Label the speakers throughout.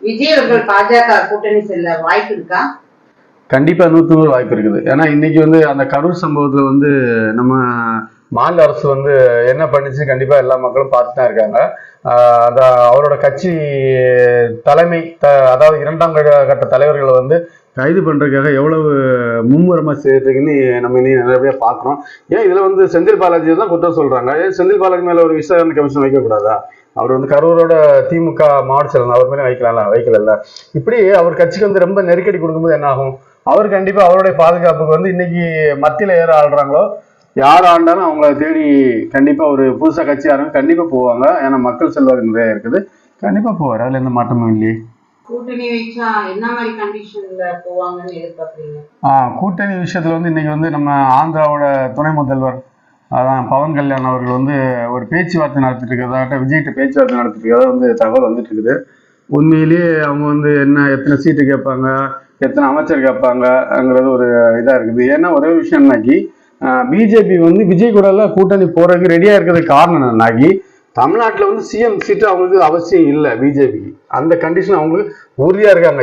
Speaker 1: விஜய் அவர்கள் பாஜக கூட்டணி செல்ல வாய்ப்பு இருக்கா?
Speaker 2: கண்டிப்பா 100% வாய்ப்பு இருக்குது. ஏன்னா இன்னைக்கு அந்த கரூர் சம்பவத்துல நம்ம மாநில அரசு என்ன பண்ணிச்சு கண்டிப்பா எல்லா மக்களும் பார்த்து தான் இருக்காங்க. அவரோட கட்சி தலைமை அதாவது 2ஆம் கட்ட தலைவர்களை கைது பண்றதுக்காக எவ்வளவு மும்முரமா செய்யறதுக்குன்னு நம்ம இனி நிறைய பாக்குறோம். ஏன் இதுல செந்தில் பாலாஜி தான் குற்றம் சொல்றாங்க. ஏன் செந்தில் பாலாஜி மேல ஒரு விசாரணை கமிஷன் வைக்க கூடாதா? அவர் கரூரோட திமுக மாவட்ட செயலர், அவர் மேலே வைக்கல. இப்படி அவர் கட்சிக்கு ரொம்ப நெருக்கடி கொடுக்கும்போது என்ன ஆகும்? அவர் கண்டிப்பா அவருடைய பாதுகாப்புக்கு இன்னைக்கு மத்தியில யார் ஆள்றாங்களோ யார் ஆண்டாலும் அவங்கள தேடி கண்டிப்பா ஒரு புதுசா கட்சி ஆரம்பி கண்டிப்பா போவாங்க. ஏன்னா மக்கள் செல்வாக்கு நிறைய இருக்குது. கண்டிப்பா போவார். அதுல எந்த மாற்றமும் இல்லையே.
Speaker 1: கூட்டணி வச்சா என்ன மாதிரி கண்டிஷன்ல போவாங்கன்னு எதிர்பார்க்குறீங்க?
Speaker 2: கூட்டணி விஷயத்துல இன்னைக்கு நம்ம ஆந்திராவோட துணை முதல்வர் அதான் பவன் கல்யாண் அவர்கள் ஒரு பேச்சுவார்த்தை நடத்திட்டு இருக்கிறதாட்ட விஜய்கிட்ட பேச்சுவார்த்தை நடத்திட்டு இருக்கிறதா தகவல் வந்துட்டு இருக்குது. உண்மையிலேயே அவங்க என்ன எத்தனை சீட்டு கேட்பாங்க, எத்தனை அமைச்சர் கேட்பாங்கங்கிறது ஒரு இதா இருக்குது. ஏன்னா ஒரே விஷயம் என்னாக்கி பிஜேபி விஜய் கூட கூட்டணி போறதுக்கு ரெடியா இருக்கிறதுக்கு காரணம் என்னன்னாக்கி தமிழ்நாட்டில் சிஎம் சீட்டு அவங்களுக்கு அவசியம் இல்லை. பிஜேபிக்கு அந்த கண்டிஷன் அவங்களுக்கு உறுதியா இருக்காங்க.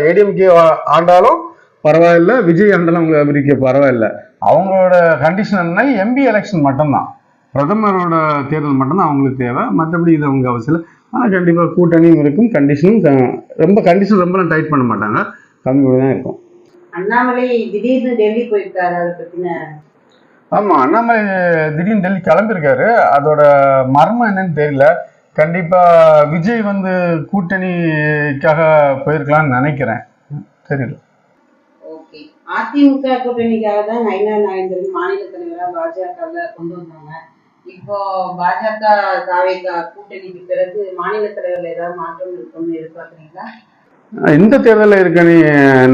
Speaker 2: ஏடிஎம்கே ஆண்டாலும் பரவாயில்ல, விஜய் ஆண்டாலும் அவங்களுக்கு பரவாயில்ல. அவங்களோட கண்டிஷன் என்ன? எம்பி எலெக்ஷன் மட்டும்தான், பிரதமரோட தேர்தல் மட்டும்தான் அவங்களுக்கு தேவை. மற்றபடி இது அவங்க அவசியம் இல்லை. ஆனால் கண்டிப்பாக கூட்டணியும் இருக்கும், கண்டிஷனும் கண்டிஷன் ரொம்ப டைட் பண்ண மாட்டாங்க, கம்மியோட தான் இருக்கும்.
Speaker 1: அண்ணாமலை திடீர்னு டெல்லி போயிருக்காரு, அதை பத்தின?
Speaker 2: ஆமா, அண்ணாமலை திடீர்னு டெல்லி கிளம்பியிருக்காரு. அதோட மர்மம் என்னன்னு தெரியல. கண்டிப்பா விஜய் கூட்டணிக்காக போயிருக்கலாம்னு நினைக்கிறேன், தெரியல.
Speaker 1: ஓகே, அதிமுக கூட்டணிக்காக தான் நயினா நாகேந்திரன் மாநில தலைவரா பாஜக கொண்டு வந்தாங்க. இப்போ பாஜக தாவேகா கூட்டணிக்கு பிறகு மாநில தலைவர்ல ஏதாவது மாற்றம் இருக்கும்னு எதிர்பார்க்குறீங்களா?
Speaker 2: இந்த தேர்தலில் இருக்குன்னு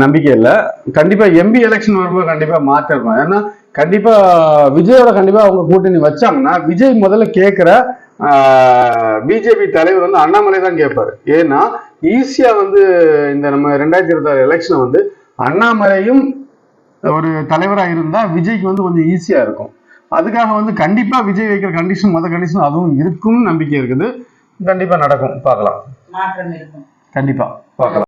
Speaker 2: நம்பிக்கை இல்லை. கண்டிப்பா எம்பி எலெக்ஷன் வரும்போது கண்டிப்பா மாற்றம் இருக்கும். ஏன்னா கண்டிப்பா விஜயோட கண்டிப்பா அவங்க கூட்டணி வச்சாங்கன்னா விஜய் முதல்ல கேட்கிற பிஜேபி தலைவர் அண்ணாமலை தான் கேட்பாரு. ஏன்னா ஈஸியா இந்த நம்ம 2026 எலெக்ஷன் அண்ணாமலையும் ஒரு தலைவரா இருந்தா விஜய்க்கு கொஞ்சம் ஈஸியா இருக்கும். அதுக்காக கண்டிப்பா விஜய் வைக்கிற கண்டிஷன் கண்டிஷன் அதுவும் இருக்கும், நம்பிக்கை இருக்குது. கண்டிப்பா நடக்கும், பார்க்கலாம்.
Speaker 1: மாற்றம் இருக்கும்,
Speaker 2: கண்டிப்பா பார்க்கலாம்.